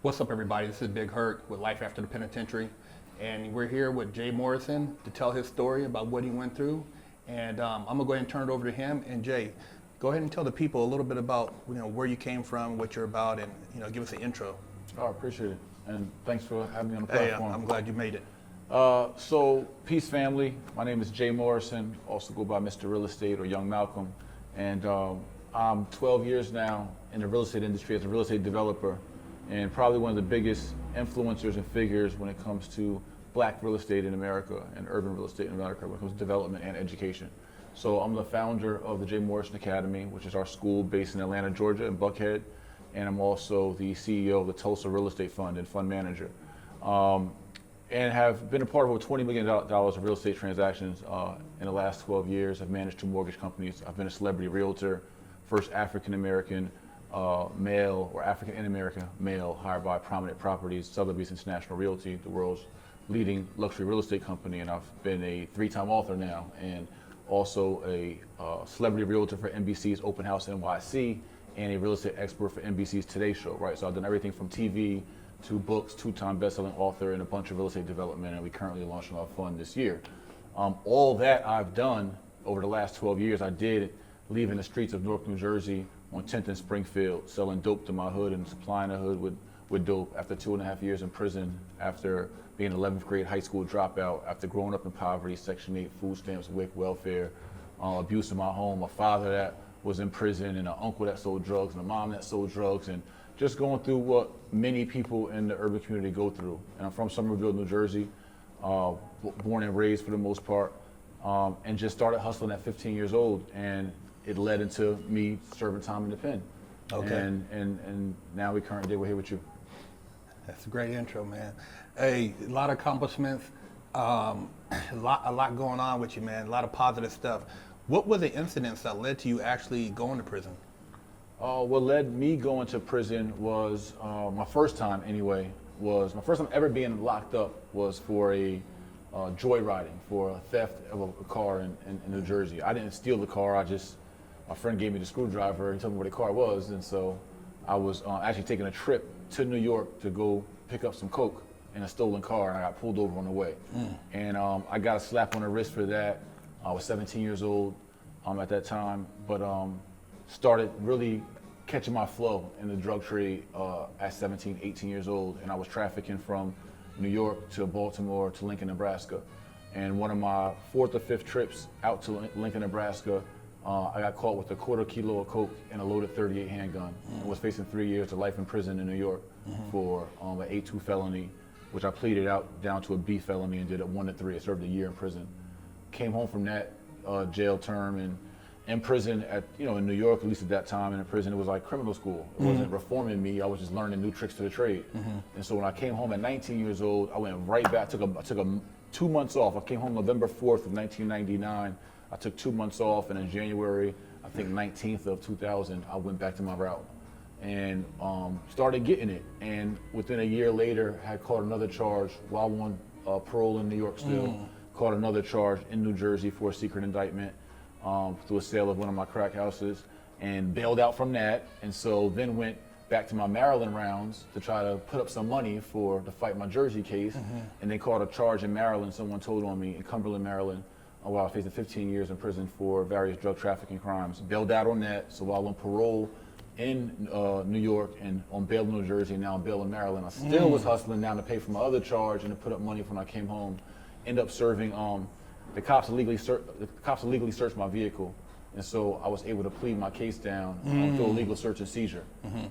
What's up, everybody? This is Big Herc with Life After the Penitentiary, and we're here with Jay Morrison to tell his story about what he went through. And I'm gonna go ahead and turn it over to him. And Jay, go ahead and tell the people a little bit about where you came from, what you're about, and give us an intro. Oh, I appreciate it, and thanks for having me on the Hey, platform. I'm glad you made it. So, peace, family. My name is Jay Morrison. Also go by Mr. Real Estate or Young Malcolm, and I'm 12 years now in the real estate industry as a real estate developer, and probably one of the biggest influencers and figures when it comes to black real estate in America and urban real estate in America when it comes to development and education. So I'm the founder of the Jay Morrison Academy, which is our school based in Atlanta, Georgia, in Buckhead, and I'm also the CEO of the Tulsa Real Estate Fund and fund manager, and have been a part of over $20 million of real estate transactions in the last 12 years. I've managed 2 mortgage companies. I've been a celebrity realtor, first African-American male or African-American male hired by Prominent Properties, Sotheby's International Realty, the world's leading luxury real estate company, and I've been a 3-time author now, and also a celebrity realtor for NBC's Open House NYC, and a real estate expert for NBC's Today Show, right? So I've done everything from TV to books, 2-time best-selling author, and a bunch of real estate development, and we currently launching our fund this year. All that I've done over the last 12 years, I did leaving the streets of Newark, New Jersey on 10th and Springfield, selling dope to my hood and supplying the hood with dope after 2.5 years in prison, after being an 11th grade high school dropout, after growing up in poverty, Section 8, food stamps, WIC, welfare, abuse in my home, a father that was in prison, and an uncle that sold drugs, and a mom that sold drugs, and just going through what many people in the urban community go through. And I'm from Somerville, New Jersey, born and raised for the most part, and just started hustling at 15 years old, and it led into me serving time in the pen. Okay. And now we're here with you. That's a great intro, man. Hey, a lot of accomplishments, a lot going on with you, man. A lot of positive stuff. What were the incidents that led to you actually going to prison? What led me going to prison was my first time ever being locked up was for a joyriding, for a theft of a car in New Jersey. I didn't steal the car. My friend gave me the screwdriver and told me where the car was, and so I was actually taking a trip to New York to go pick up some coke in a stolen car, and I got pulled over on the way. And I got a slap on the wrist for that. I was 17 years old at that time, but started really catching my flow in the drug trade at 17, 18 years old, and I was trafficking from New York to Baltimore to Lincoln, Nebraska. And one of my 4th or 5th trips out to Lincoln, Nebraska, I got caught with a 1/4 kilo of coke and a loaded .38 handgun, and was facing 3 years to life in prison in New York for an A2 felony, which I pleaded out down to a B felony and did it 1 to 3. I served a year in prison. Came home from that jail term, and in prison in New York, at least at that time, and in prison it was like criminal school. It wasn't reforming me. I was just learning new tricks to the trade. And so when I came home at 19 years old, I went right back. I took 2 months off. I came home November 4th of 1999. I took 2 months off, and in January, I think 19th of 2000, I went back to my route and started getting it. And within a year later, had caught another charge while on parole in New York still. Caught another charge in New Jersey for a secret indictment through a sale of one of my crack houses, and bailed out from that. And so then went back to my Maryland rounds to try to put up some money to fight my Jersey case. And they caught a charge in Maryland, someone told on me, in Cumberland, Maryland, while I was facing 15 years in prison for various drug trafficking crimes. Bailed out on that, so while on parole in New York and on bail in New Jersey, and now on bail in Maryland, I still was hustling down to pay for my other charge and to put up money when I came home. End up serving, the cops illegally searched my vehicle, and so I was able to plead my case down through a legal search and seizure.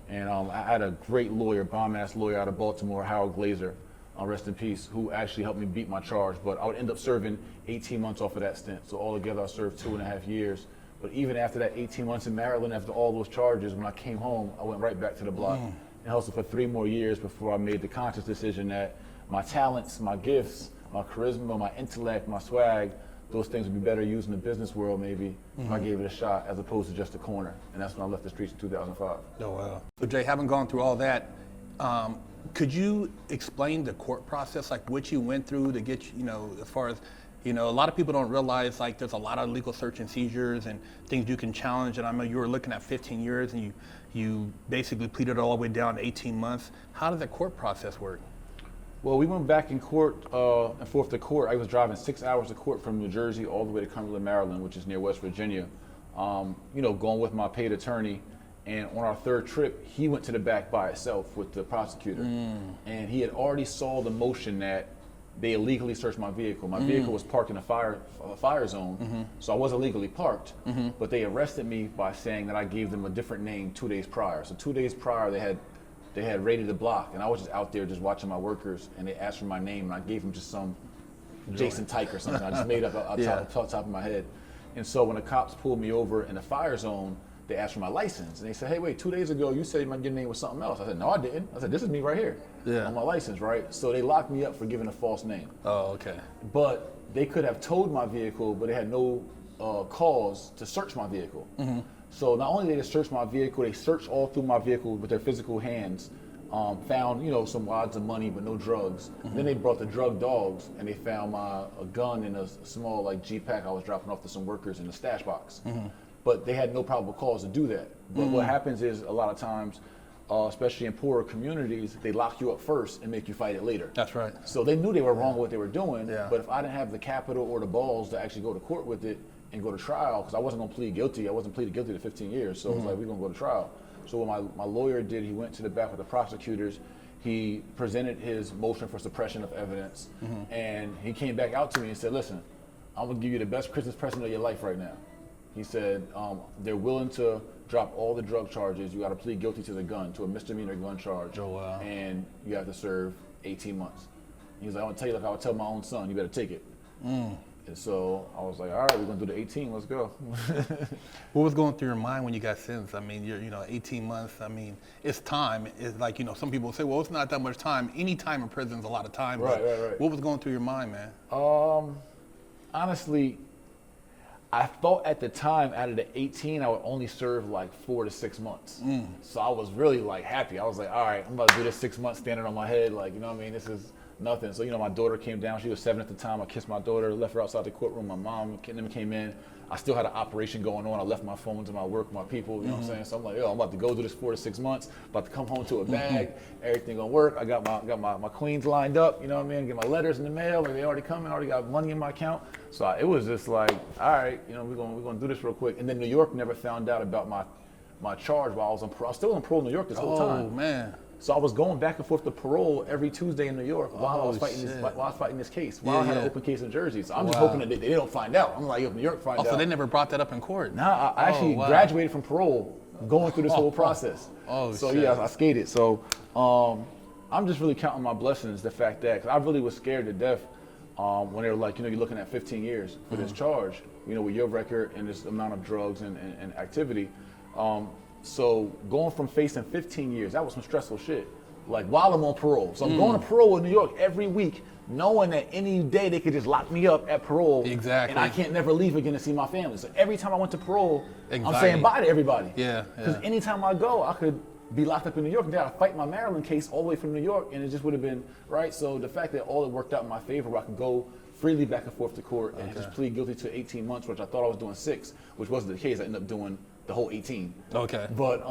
And I had a great lawyer, bomb-ass lawyer out of Baltimore, Howard Glazer, rest in peace, who actually helped me beat my charge. But I would end up serving 18 months off of that stint. So altogether, I served 2.5 years. But even after that 18 months in Maryland, after all those charges, when I came home, I went right back to the block and hustled for 3 more years before I made the conscious decision that my talents, my gifts, my charisma, my intellect, my swag, those things would be better used in the business world maybe if I gave it a shot, as opposed to just a corner. And that's when I left the streets in 2005. Oh, wow. So Jay, having gone through all that, could you explain the court process, like what you went through to get, as far as You know, a lot of people don't realize like there's a lot of legal search and seizures and things you can challenge. And I know you were looking at 15 years and you basically pleaded all the way down to 18 months. How does that court process work? Well, we went back in court and forth to court. I was driving 6 hours to court from New Jersey all the way to Cumberland, Maryland, which is near West Virginia. Going with my paid attorney. And on our third trip, he went to the back by himself with the prosecutor. And he had already saw the motion that they illegally searched my vehicle. My vehicle was parked in a fire zone, so I was illegally parked. But they arrested me by saying that I gave them a different name 2 days prior. So 2 days prior, they had raided the block, and I was just out there just watching my workers, and they asked for my name, and I gave them just some Jason Tyke or something. I just made up off the top of my head. And so when the cops pulled me over in the fire zone, they asked for my license, and they said, hey, wait, 2 days ago you said your name was something else. I said, no, I didn't. I said, this is me right here on my license, right? So they locked me up for giving a false name. Oh, okay. But they could have towed my vehicle, but they had no cause to search my vehicle. So not only did they search my vehicle, they searched all through my vehicle with their physical hands, found some wads of money but no drugs. Then they brought the drug dogs, and they found a gun in a small like G-Pack I was dropping off to some workers in the stash box. But they had no probable cause to do that. But what happens is a lot of times, especially in poorer communities, they lock you up first and make you fight it later. That's right. So they knew they were wrong with what they were doing, Yeah. but if I didn't have the capital or the balls to actually go to court with it and go to trial, because I wasn't going to plead guilty. I wasn't pleaded guilty to 15 years, so it was like, we're going to go to trial. So what my lawyer did, he went to the back with the prosecutors, he presented his motion for suppression of evidence, and he came back out to me and said, listen, I'm going to give you the best Christmas present of your life right now. He said, they're willing to drop all the drug charges. You got to plead guilty to a misdemeanor gun charge. Oh, wow. And you have to serve 18 months. He's like, I want to tell you like I would tell my own son, you better take it. And so I was like, all right, we're going to do the 18, let's go. What was going through your mind when you got sentenced? I mean, 18 months, I mean, it's time. It's like, some people say, well, it's not that much time. Any time in prison is a lot of time. Right. What was going through your mind, man? Honestly, I thought at the time out of the 18, I would only serve like 4 to 6 months. So I was really like happy. I was like, all right, I'm about to do this 6 months standing on my head. Like, this is nothing. So, my daughter came down. She was 7 at the time. I kissed my daughter, left her outside the courtroom. My mom and them came in. I still had an operation going on. I left my phone to my work, my people, you know what I'm saying? So I'm like, I'm about to go do this 4 to 6 months, about to come home to a bag, everything gonna work. I got my queens lined up, you know what I mean? Get my letters in the mail, like they already coming, already got money in my account. So it was just like, all right, we're gonna do this real quick. And then New York never found out about my charge while I was on parole. I was still on parole in New York this whole time. Oh, man. So I was going back and forth to parole every Tuesday in New York while I was fighting this case. While I had an open case in Jersey. So I'm just hoping that they don't find out. I'm like, if New York find out. So they never brought that up in court? Nah, I actually graduated from parole going through this whole process. So shit. yeah, I skated. So I'm just really counting my blessings, the fact that, because I really was scared to death when they were like, you're looking at 15 years for this charge, with your record and this amount of drugs and activity. So going from facing 15 years, that was some stressful shit. Like while I'm on parole. So I'm going to parole in New York every week, knowing that any day they could just lock me up at parole. Exactly. And I can't never leave again to see my family. So every time I went to parole, Anxiety. I'm saying bye to everybody. Yeah. Because anytime I go, I could be locked up in New York and then I'd fight my Maryland case all the way from New York, and it just would have been, right? So the fact that all it worked out in my favor, where I could go freely back and forth to court and just plead guilty to 18 months, which I thought I was doing 6, which wasn't the case. I ended up doing the whole 18. Okay. But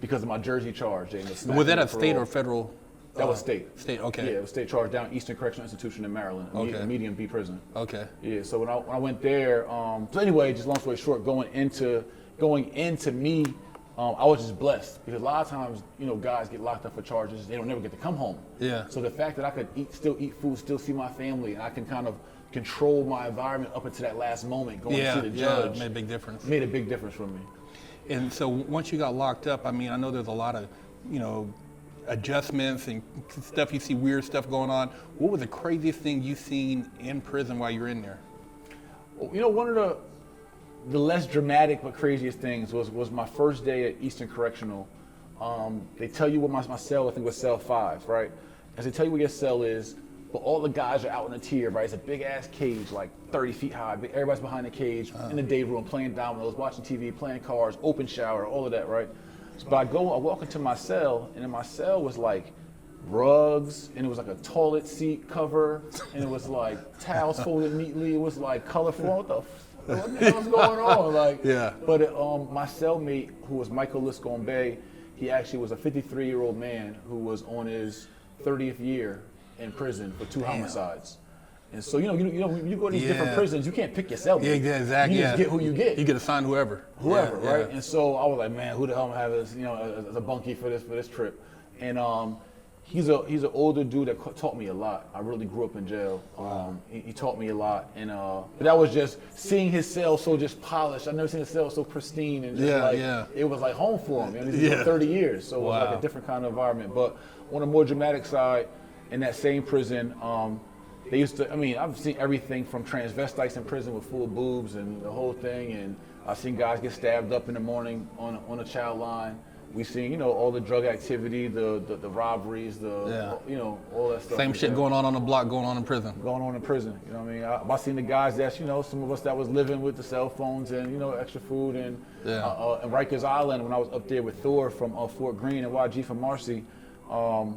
because of my Jersey charge. Was that a state or federal? That was state. State, okay. Yeah, it was state charge down Eastern Correctional Institution in Maryland, a medium B prison. Okay. Yeah, so when I went there, so anyway, just long story short, going into me, I was just blessed because a lot of times, guys get locked up for charges, they don't never get to come home. Yeah. So the fact that I could still eat food, still see my family, and I can kind of control my environment up until that last moment, going to see the judge. Made a big difference. Made a big difference for me. And so once you got locked up, I mean, I know there's a lot of, adjustments and stuff. You see weird stuff going on. What was the craziest thing you seen in prison while you were in there? One of the less dramatic but craziest things was my first day at Eastern Correctional. They tell you what my cell, I think was cell 5, right? As they tell you what your cell is, but all the guys are out in a tier, right? It's a big ass cage, like 30 feet high. Everybody's behind the cage, in the day room, playing dominoes, watching TV, playing cards, open shower, all of that, right? So, but I walk into my cell, and in my cell was like rugs, and it was like a toilet seat cover, and it was like towels folded neatly. It was like colorful. What the hell was going on? Like, Yeah. But my cellmate, who was Michael Liscombe, he actually was a 53-year-old man who was on his 30th year in prison for 2 homicides. And so, you go to these different prisons, you can't pick your cellmate. Yeah, exactly. You just get who you get. You get assigned whoever. Whoever, Yeah, right? yeah. And so I was like, man, who the hell am I having as a bunkie for this trip? And he's an older dude that taught me a lot. I really grew up in jail. He taught me a lot, and but that was just seeing his cell so just polished. I've never seen a cell so pristine, and just it was like home for him. I mean, he's been 30 years, so it was like a different kind of environment. But on a more dramatic side, in that same prison, they used to. I mean, I've seen everything from transvestites in prison with full boobs and the whole thing, and I've seen guys get stabbed up in the morning on a child line. We've seen, all the drug activity, the robberies, all that stuff. Same shit going on the block, going on in prison. Going on in prison, you know what I mean? I've seen the guys that, some of us that was living with the cell phones and, extra food and Rikers Island, when I was up there with Thor from Fort Greene and YG from Marcy,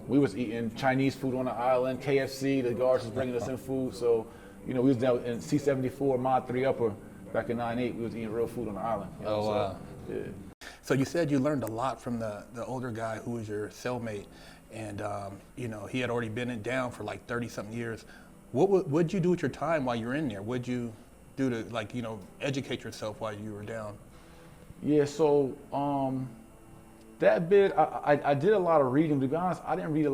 we was eating Chinese food on the island, KFC, the guards was bringing us in food. So, we was down in C-74, Mod 3 Upper, back in 9/8, we was eating real food on the island. Wow. Yeah. So you said you learned a lot from the older guy who was your cellmate, and he had already been down for like 30-something years. What'd you do with your time while you were in there? What'd you do to educate yourself while you were down? Yeah, so that bit, I did a lot of reading. To be honest, I didn't read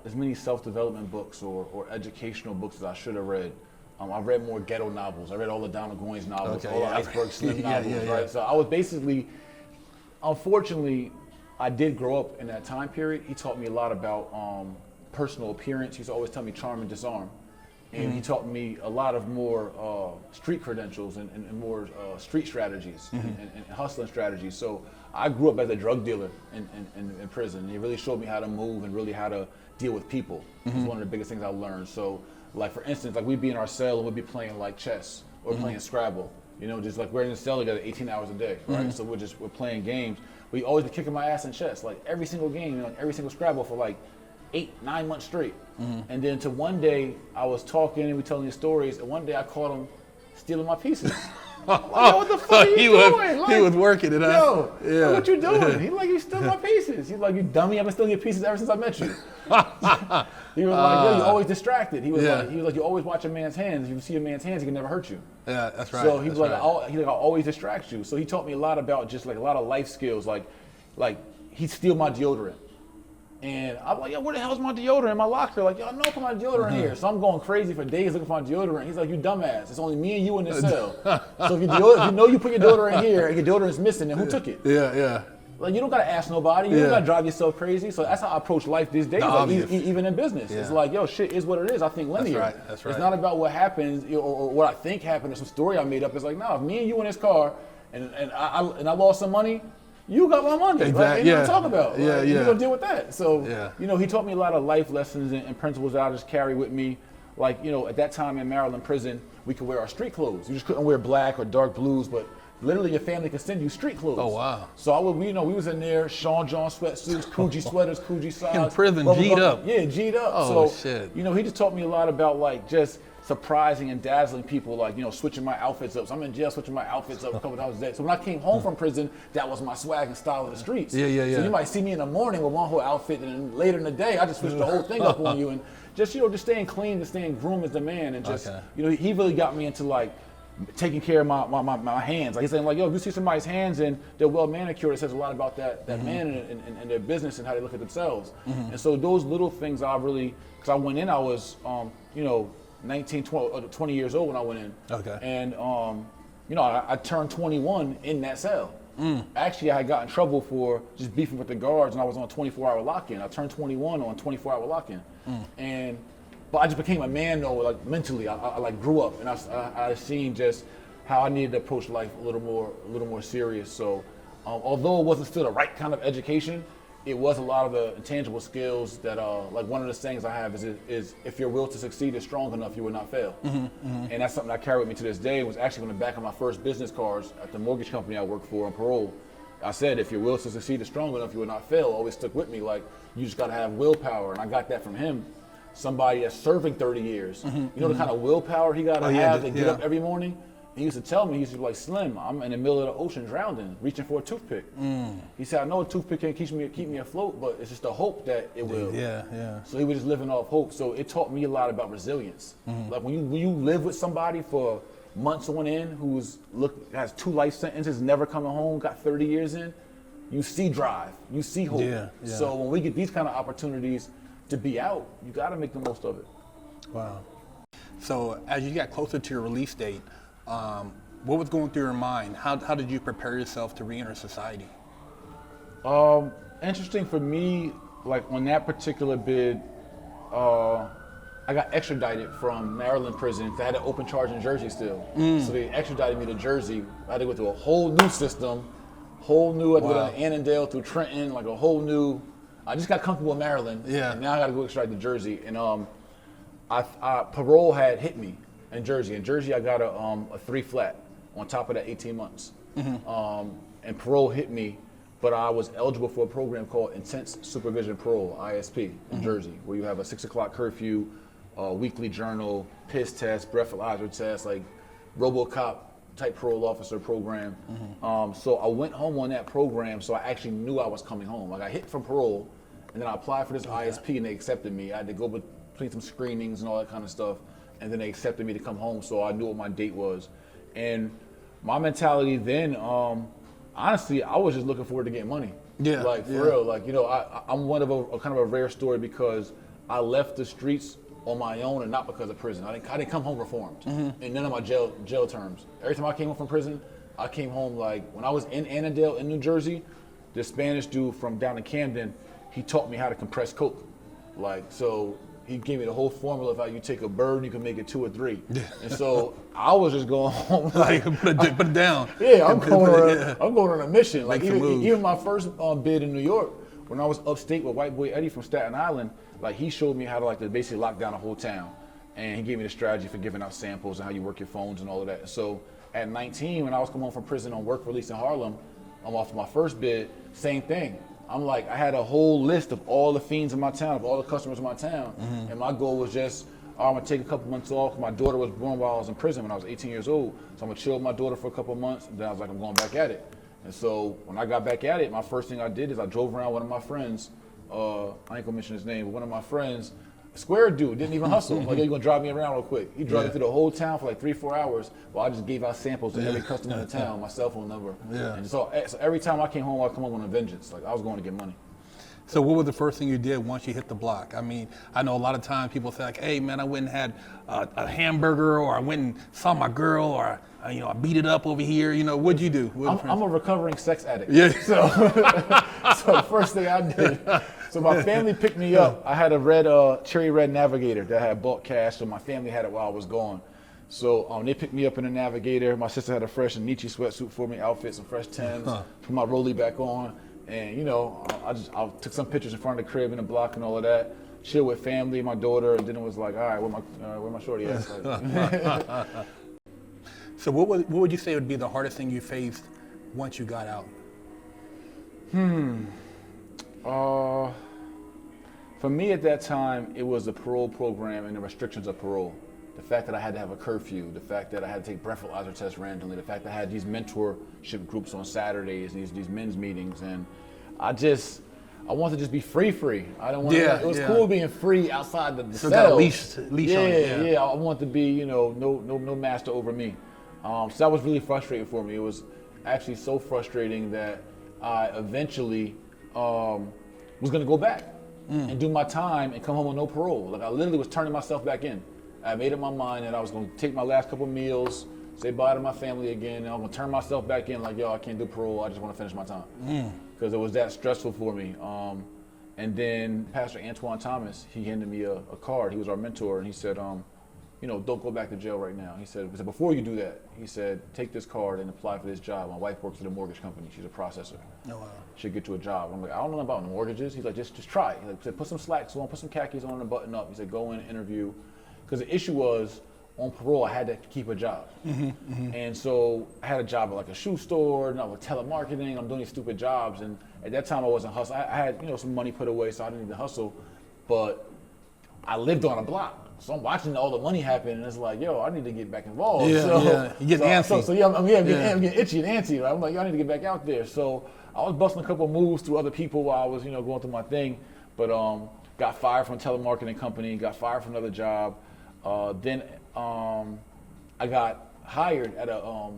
as many self-development books or educational books as I should have read. I read more ghetto novels. I read all the Donald Goines novels, all the Iceberg Slim novels, right? So I was basically, unfortunately, I did grow up in that time period. He taught me a lot about personal appearance. He used to always tell me charm and disarm. And he taught me a lot of more street credentials and more street strategies and hustling strategies. So I grew up as a drug dealer in prison. And he really showed me how to move and really how to deal with people. It's one of the biggest things I learned. So, like for instance, like we'd be in our cell and we'd be playing like chess or playing Scrabble. Just like we're in the cell together 18 hours a day, right? So we're playing games. We always be kicking my ass in chess, like every single game, every single Scrabble for like 8-9 months straight. And then to one day I was talking and we telling these stories, and one day I caught him stealing my pieces. Like, yo, what the fuck are you doing? He was working it out. Yo, what you doing? He like, you steal my pieces. He's like, you dummy, I've been stealing your pieces ever since I met you. He was like, yo, you're always distracted. He was like, you always watch a man's hands. If you see a man's hands, he can never hurt you. Yeah, that's right. So he was like, I'll always distract you. So he taught me a lot about just like a lot of life skills. Like he'd steal my deodorant. And I'm like, yo, where the hell's my deodorant in my locker? Like, yo, I know I put my deodorant here. So I'm going crazy for days looking for my deodorant. He's like, you dumbass. It's only me and you in this cell. So if you know you put your deodorant here and your deodorant's missing, then who took it? Yeah. Like, you don't gotta ask nobody. You don't gotta drive yourself crazy. So that's how I approach life these days, even in business. It's like, yo, shit is what it is. I think linear. That's right. It's not about what happens or what I think happened or some story I made up. It's like, no, if me and you in this car and I lost some money, you got my money. Exactly. Like, you know what I'm talking about. Yeah. You're gonna deal with that. So, Yeah. He taught me a lot of life lessons and principles that I just carry with me. Like, at that time in Maryland prison, we could wear our street clothes. You just couldn't wear black or dark blues, but literally your family could send you street clothes. Oh, wow. So we was in there, Sean John sweatsuits, Coogee sweaters, Coogee socks. In prison, G'd up. Yeah, G'd up. Oh, so, shit. He just taught me a lot about like just surprising and dazzling people, like, switching my outfits up. So I'm in jail switching my outfits up a couple times a day. So when I came home from prison, that was my swag and style in the streets. Yeah. So you might see me in the morning with one whole outfit, and then later in the day, I just switched the whole thing up on you. And just, just staying clean and staying groomed as the man. And just, he really got me into like taking care of my hands. Like he's saying, like, yo, if you see somebody's hands and they're well manicured, it says a lot about that man and their business and how they look at themselves. And so those little things I really, because I went in, I was, 19, 20 years old when I went in. Okay. And, I turned 21 in that cell. Actually, I had got in trouble for just beefing with the guards, and I was on a 24-hour lock-in. I turned 21 on 24-hour lock-in. But I just became a man, though, like mentally. I like grew up, and I seen just how I needed to approach life a little more serious. So, although it wasn't still the right kind of education, it was a lot of the intangible skills that, like one of the sayings I have is if your will to succeed is strong enough, you will not fail. And that's something I carry with me to this day. It was actually on the back of my first business cards at the mortgage company I worked for on parole. I said, if your will to succeed is strong enough, you will not fail. Always stuck with me. Like, you just got to have willpower. And I got that from him. Somebody that's serving 30 years. You know the kind of willpower he got to have to get up every morning? He used to tell me, he used to be like, Slim, I'm in the middle of the ocean drowning, reaching for a toothpick. He said, I know a toothpick can't keep me afloat, but it's just the hope that it will. So he was just living off hope. So it taught me a lot about resilience. Like when you live with somebody for months on end has 2 life sentences, never coming home, got 30 years in, you see drive, you see hope. So when we get these kind of opportunities to be out, you got to make the most of it. Wow. So as you got closer to your release date, what was going through your mind? How did you prepare yourself to reenter society? Interesting for me, like on that particular bid, I got extradited from Maryland prison. They had an open charge in Jersey still. So they extradited me to Jersey. I had to go through a whole new system, I had to go to Annandale through Trenton, like a whole new, I just got comfortable in Maryland. And now I got to go extradite to Jersey. And parole had hit me in Jersey. In Jersey, I got a 3 flat on top of that 18 months. And parole hit me, but I was eligible for a program called Intense Supervision Parole, ISP, in Jersey, where you have a 6 o'clock curfew, weekly journal, piss test, breathalyzer test, like RoboCop type parole officer program. So I went home on that program, so I actually knew I was coming home. Like I hit from parole, and then I applied for this ISP, and they accepted me. I had to go between some screenings and all that kind of stuff, and then they accepted me to come home, so I knew what my date was. And my mentality then, honestly, I was just looking forward to getting money. Like for real, like, you know, I'm one of a kind of a rare story because I left the streets on my own and not because of prison. I didn't come home reformed in none of my jail terms. Every time I came home from prison, I came home like, when I was in Annandale in New Jersey, this Spanish dude from down in Camden, he taught me how to compress coke. Like, so he gave me the whole formula of how you take a bird and you can make it 2 or 3. And so I was just going home like, put it down. I'm going on a mission. Like even my first bid in New York, when I was upstate with white boy Eddie from Staten Island, like he showed me how to basically lock down a whole town. And he gave me the strategy for giving out samples and how you work your phones and all of that. So at 19, when I was coming home from prison on work release in Harlem, I'm off my first bid, same thing. I'm like, I had a whole list of all the fiends in my town, of all the customers in my town. And my goal was just, I'm gonna take a couple months off. My daughter was born while I was in prison when I was 18 years old. So I'm gonna chill with my daughter for a couple months. And then I was like, I'm going back at it. And so when I got back at it, my first thing I did is I drove around one of my friends, I ain't gonna mention his name, but one of my friends, square dude, didn't even hustle. I'm like, yo, you gonna drive me around real quick? He drove me through the whole town for like 3-4 hours while I just gave out samples to every customer in the town, my cell phone number. And so every time I came home, I'd come home on a vengeance. Like I was going to get money. So what was the first thing you did once you hit the block? I mean, I know a lot of times people say like, hey man, I went and had a hamburger, or I went and saw my girl, or I beat it up over here. What'd you do? I'm a recovering sex addict. So the first thing I did, so my family picked me up. I had a cherry red Navigator that I had bought cash, so my family had it while I was gone. So they picked me up in a Navigator. My sister had a fresh Nietzsche sweatsuit for me, outfit, some fresh Timbs, put my rollie back on. And I took some pictures in front of the crib in the block and all of that. Chill with family, my daughter, and then it was like, all right, where my shorty at? So what would you say would be the hardest thing you faced once you got out? For me at that time, it was the parole program and the restrictions of parole. The fact that I had to have a curfew, the fact that I had to take breathalyzer tests randomly, the fact that I had these mentorship groups on Saturdays, these men's meetings, and I wanted to just be free. I don't want it was cool being free outside the cell. Got a leash on it. I wanted to be, no master over me. So that was really frustrating for me. It was actually so frustrating that I eventually was gonna go back and do my time and come home with no parole. Like I literally was turning myself back in. I made up my mind that I was going to take my last couple meals, say bye to my family again, and I'm going to turn myself back in like, yo, I can't do parole. I just want to finish my time. Because it was that stressful for me. And then Pastor Antoine Thomas, he handed me a card. He was our mentor, and he said, don't go back to jail right now. He said, before you do that, he said, take this card and apply for this job. My wife works at a mortgage company. She's a processor. Oh, wow. She'll get you a job. I'm like, I don't know about mortgages. He's like, just try it. He said, put some slacks on, put some khakis on and a button up. He said, go in, interview. Because the issue was, on parole, I had to keep a job. And so I had a job at like a shoe store, and I was telemarketing, I'm doing these stupid jobs. And at that time I wasn't hustling. I had, some money put away, so I didn't need to hustle. But I lived on a block. So I'm watching all the money happen, and it's like, yo, I need to get back involved. Yeah, you get antsy. I'm getting itchy and antsy. Right? I'm like, yo, I need to get back out there. So I was busting a couple of moves through other people while I was, going through my thing. But got fired from a telemarketing company, got fired from another job. Then I got hired at a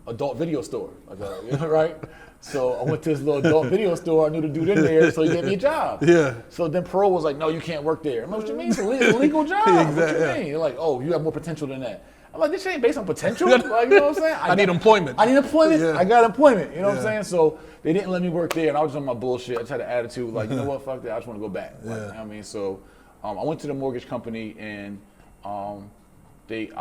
adult video store, right? So I went to this little adult video store. I knew the dude in there, so he gave me a job. Yeah. So then parole was like, no, you can't work there. I'm like, what you mean? It's a legal job. Exactly. What you mean? They're like, oh, you have more potential than that. I'm like, this shit ain't based on potential. Like, you know what I'm saying? I need employment. I need employment. Yeah. I got employment. You know what I'm saying? So they didn't let me work there, and I was on my bullshit. I just had an attitude like, you know what, fuck that. I just want to go back. Like, you know what I mean? So I went to the mortgage company, and I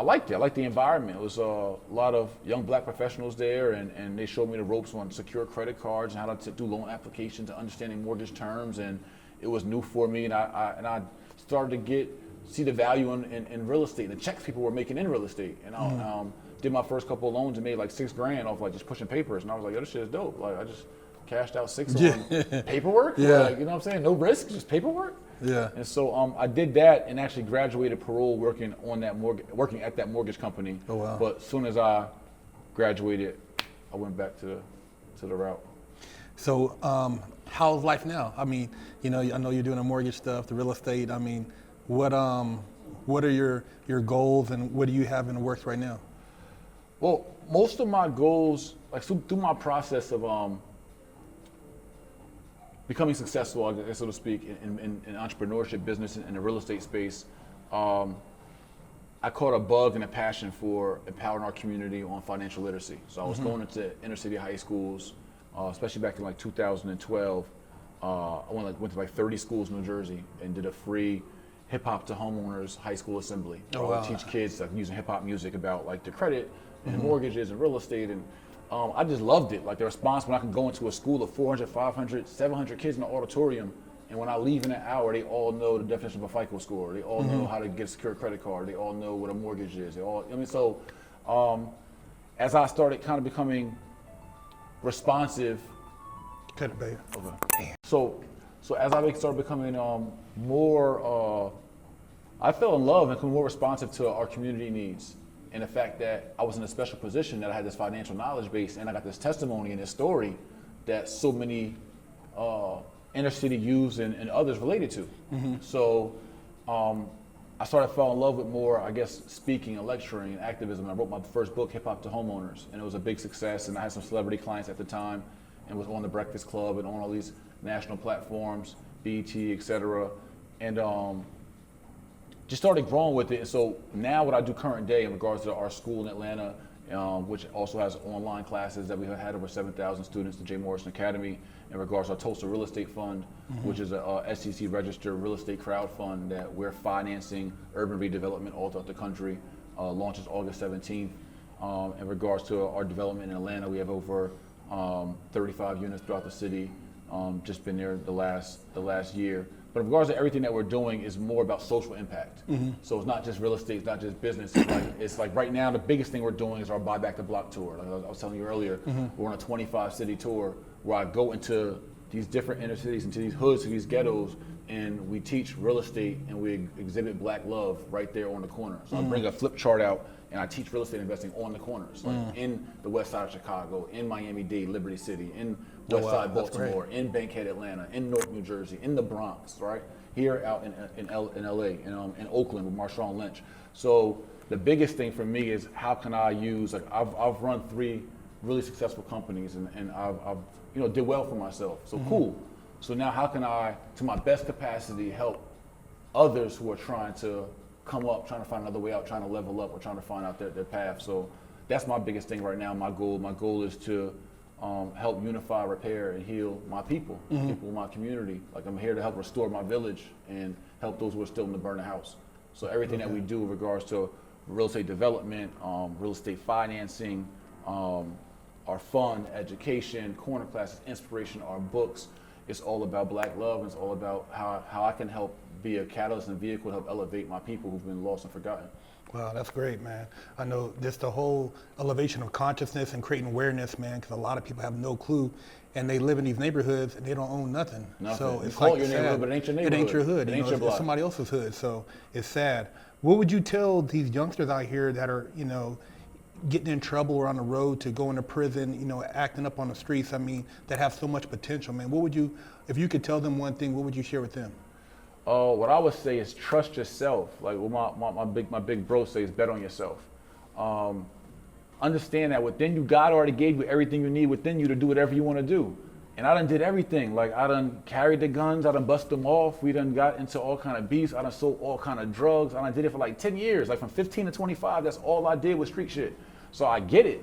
liked it. I liked the environment. It was a lot of young black professionals there, and they showed me the ropes on secure credit cards and how to do loan applications and understanding mortgage terms. And it was new for me, and I started to see the value in real estate, the checks people were making in real estate. And I did my first couple of loans and made like $6,000 off like just pushing papers. And I was like, yo, this shit is dope. Like I just cashed out $6,000 on paperwork. Yeah. Like, you know what I'm saying? No risk, just paperwork. Yeah. And so I did that and actually graduated parole working at that mortgage company. Oh, wow. But as soon as I graduated, I went back to the route. So how's life now? I mean, I know you're doing the mortgage stuff, the real estate. I mean, what are your goals, and what do you have in the works right now? Well, most of my goals, like through my process of becoming successful, I guess, so to speak, in entrepreneurship business in the real estate space, I caught a bug and a passion for empowering our community on financial literacy. So I was going into inner city high schools, especially back in like 2012. I went to like 30 schools in New Jersey and did a free hip hop to homeowners high school assembly. Oh, wow. Teach kids like using hip hop music about like the credit and mortgages and real estate. And I just loved it. Like the response when I can go into a school of 400, 500, 700 kids in the auditorium, and when I leave in an hour, they all know the definition of a FICO score. They all know how to get a secure credit card. They all know what a mortgage is. As I started kind of becoming responsive. Cut it, baby. Okay. So as I started becoming more, I fell in love and became more responsive to our community needs. And the fact that I was in a special position, that I had this financial knowledge base, and I got this testimony and this story that so many inner city youths and others related to. So I started falling in love with more, I guess, speaking and lecturing and activism. I wrote my first book, Hip Hop to Homeowners, and it was a big success. And I had some celebrity clients at the time, and was on The Breakfast Club and on all these national platforms, BET, et cetera. And just started growing with it. And so now what I do current day in regards to our school in Atlanta, which also has online classes that we have had over 7,000 students, the Jay Morrison Academy, in regards to our Tulsa Real Estate Fund, which is a SEC registered real estate crowd fund that we're financing urban redevelopment all throughout the country, launches August 17th. In regards to our development in Atlanta, we have over 35 units throughout the city, just been there the last year. But in regards to everything that we're doing is more about social impact. So it's not just real estate, it's not just business. It's like right now the biggest thing we're doing is our Buy Back the Block tour. Like I was telling you earlier, we're on a 25 city tour where I go into these different inner cities, into these hoods, to these ghettos, and we teach real estate and we exhibit black love right there on the corner. So I bring a flip chart out and I teach real estate investing on the corners, like in the west side of Chicago, in Miami-Dade, Liberty City, in west side Baltimore, in Bankhead, Atlanta, in North New Jersey, in the Bronx, right? Here out in LA, in Oakland with Marshawn Lynch. So the biggest thing for me is how can I use, like I've run 3 really successful companies and I've did well for myself. So cool. So now how can I, to my best capacity, help others who are trying to come up, trying to find another way out, trying to level up, or trying to find out their path. So that's my biggest thing right now. My goal is to help unify, repair, and heal my people, people in my community. Like I'm here to help restore my village and help those who are still in the burning house. So everything that we do in regards to real estate development, real estate financing, our fund, education, corner classes, inspiration, our books, it's all about black love, and it's all about how I can help be a catalyst and vehicle to help elevate my people who've been lost and forgotten. Wow, that's great, man. I know just the whole elevation of consciousness and creating awareness, man, because a lot of people have no clue, and they live in these neighborhoods and they don't own nothing. So you it's call like your neighborhood, but it ain't your neighborhood. It ain't your hood. It ain't your It's block. somebody else's hood. So it's sad. What would you tell these youngsters out here that are, getting in trouble or on the road to going to prison, acting up on the streets? I mean, that have so much potential, man. What would you, if you could tell them one thing, what would you share with them? What I would say is trust yourself. Like what my big bro says, bet on yourself. Understand that within you, God already gave you everything you need within you to do whatever you want to do. And I done did everything. Like I done carried the guns, I done bust them off. We done got into all kind of beefs. I done sold all kind of drugs. I done did it for like 10 years. Like from 15 to 25, that's all I did was street shit. So I get it.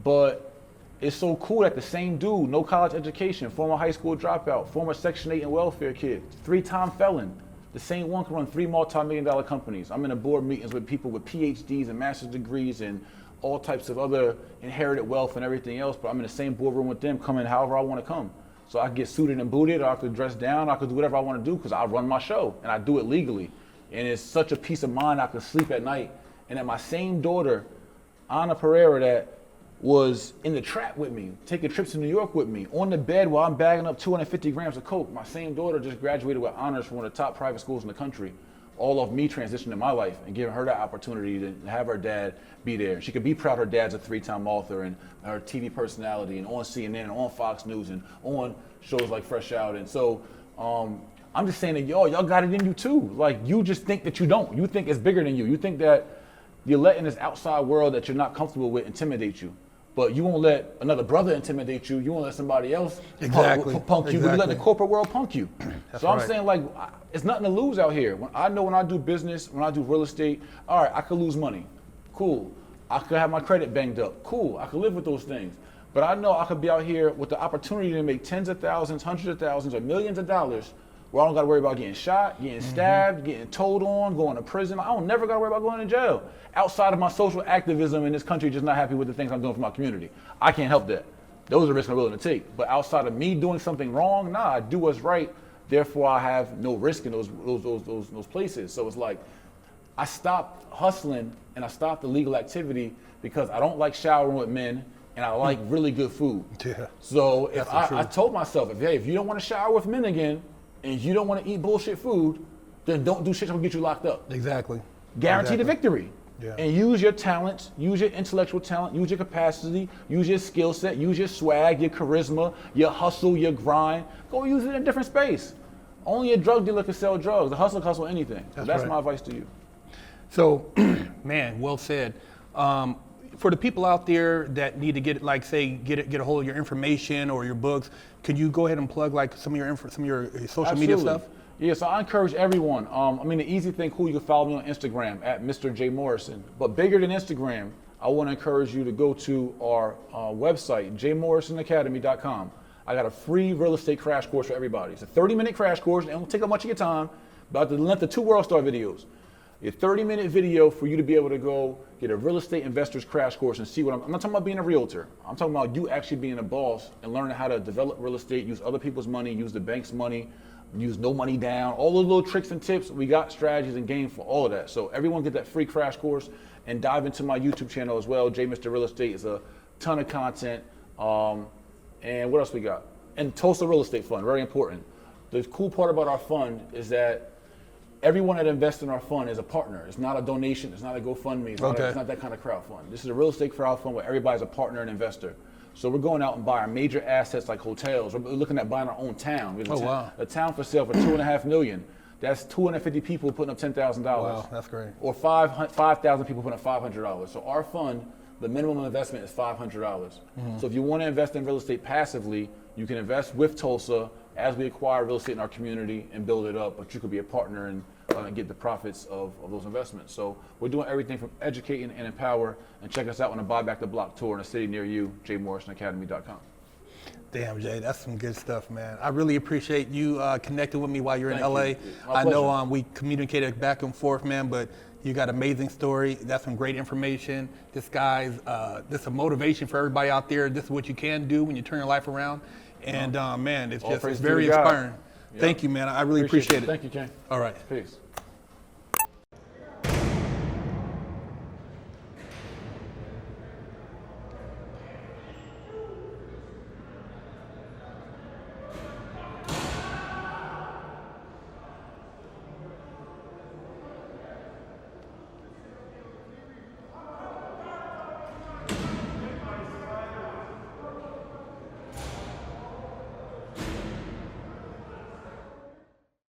But it's so cool that the same dude, no college education, former high school dropout, former Section 8 and welfare kid, 3-time felon, the same one can run 3 multi-million-dollar companies. I'm in a board meetings with people with PhDs and master's degrees and all types of other inherited wealth and everything else, but I'm in the same boardroom with them, coming however I want to come. So I can get suited and booted, or I could dress down, or I could do whatever I want to do because I run my show and I do it legally. And it's such a peace of mind, I can sleep at night. And that my same daughter, Anna Pereira, that was in the trap with me, taking trips to New York with me, on the bed while I'm bagging up 250 grams of coke. My same daughter just graduated with honors from one of the top private schools in the country. All of me transitioning my life and giving her that opportunity to have her dad be there. She could be proud her dad's a 3-time author and her TV personality and on CNN and on Fox News and on shows like Fresh Out. And so I'm just saying that y'all got it in you too. Like you just think that you don't. You think it's bigger than you. You think that you're letting this outside world that you're not comfortable with intimidate you. But you won't let another brother intimidate you. You won't let somebody else punk you. But you let the corporate world punk you. So I'm saying, like, it's nothing to lose out here. When I do business, when I do real estate, all right, I could lose money. Cool. I could have my credit banged up. Cool. I could live with those things. But I know I could be out here with the opportunity to make tens of thousands, hundreds of thousands, or millions of dollars where I don't got to worry about getting shot, getting stabbed, getting told on, going to prison. I don't never got to worry about going to jail. Outside of my social activism in this country, just not happy with the things I'm doing for my community. I can't help that. Those are risks I'm willing to take. But outside of me doing something wrong, nah, I do what's right. Therefore, I have no risk in those places. So it's like I stopped hustling and I stopped the legal activity because I don't like showering with men and I like really good food. Yeah. So if I told myself, if you don't want to shower with men again and you don't want to eat bullshit food, then don't do shit that's gonna get you locked up. Exactly. Guarantee the victory. Yeah. And use your talents, use your intellectual talent, use your capacity, use your skill set, use your swag, your charisma, your hustle, your grind. Go use it in a different space. Only a drug dealer can sell drugs. The hustler can hustle anything. So that's right. my advice to you. So, man, well said. For the people out there that need to get a hold of your information or your books, could you go ahead and plug like some of your social media stuff? Yeah, so I encourage everyone. The easy thing, cool, you can follow me on Instagram at Mr. Jay Morrison. But bigger than Instagram, I want to encourage you to go to our website, jaymorrisonacademy.com. I got a free real estate crash course for everybody. It's a 30-minute crash course. It won't take up much of your time, about the length of 2 World Star videos. A 30-minute video for you to be able to go get a real estate investor's crash course and see what I'm not talking about being a realtor. I'm talking about you actually being a boss and learning how to develop real estate, use other people's money, use the bank's money, use no money down, all the little tricks and tips. We got strategies and game for all of that. So everyone get that free crash course and dive into my YouTube channel as well. J Mr. Real Estate is a ton of content. And what else we got? And Tulsa Real Estate Fund, very important. The cool part about our fund is that everyone that invests in our fund is a partner. It's not a donation. It's not a GoFundMe. It's not that kind of crowd fund. This is a real estate crowd fund where everybody's a partner and investor. So we're going out and buying major assets like hotels. We're looking at buying our own town. Wow. A town for sale for $2.5 million. That's 250 people putting up $10,000. Wow, that's great. Or 5,000 people putting up $500. So our fund, the minimum investment is $500. So if you want to invest in real estate passively, you can invest with Tulsa as we acquire real estate in our community and build it up, but you could be a partner and get the profits of those investments. So we're doing everything from educating and empower, and check us out on a Buy Back the Block tour in a city near you, jaymorrisonacademy.com. Damn, Jay, that's some good stuff, man. I really appreciate you connecting with me while you're in LA. My I know pleasure. we communicated back and forth, man, but you got amazing story. That's some great information. This guy's, this is a motivation for everybody out there. This is what you can do when you turn your life around. And man, it's very inspiring. Thank you, man. I really appreciate it. Thank you, Ken. All right. Peace.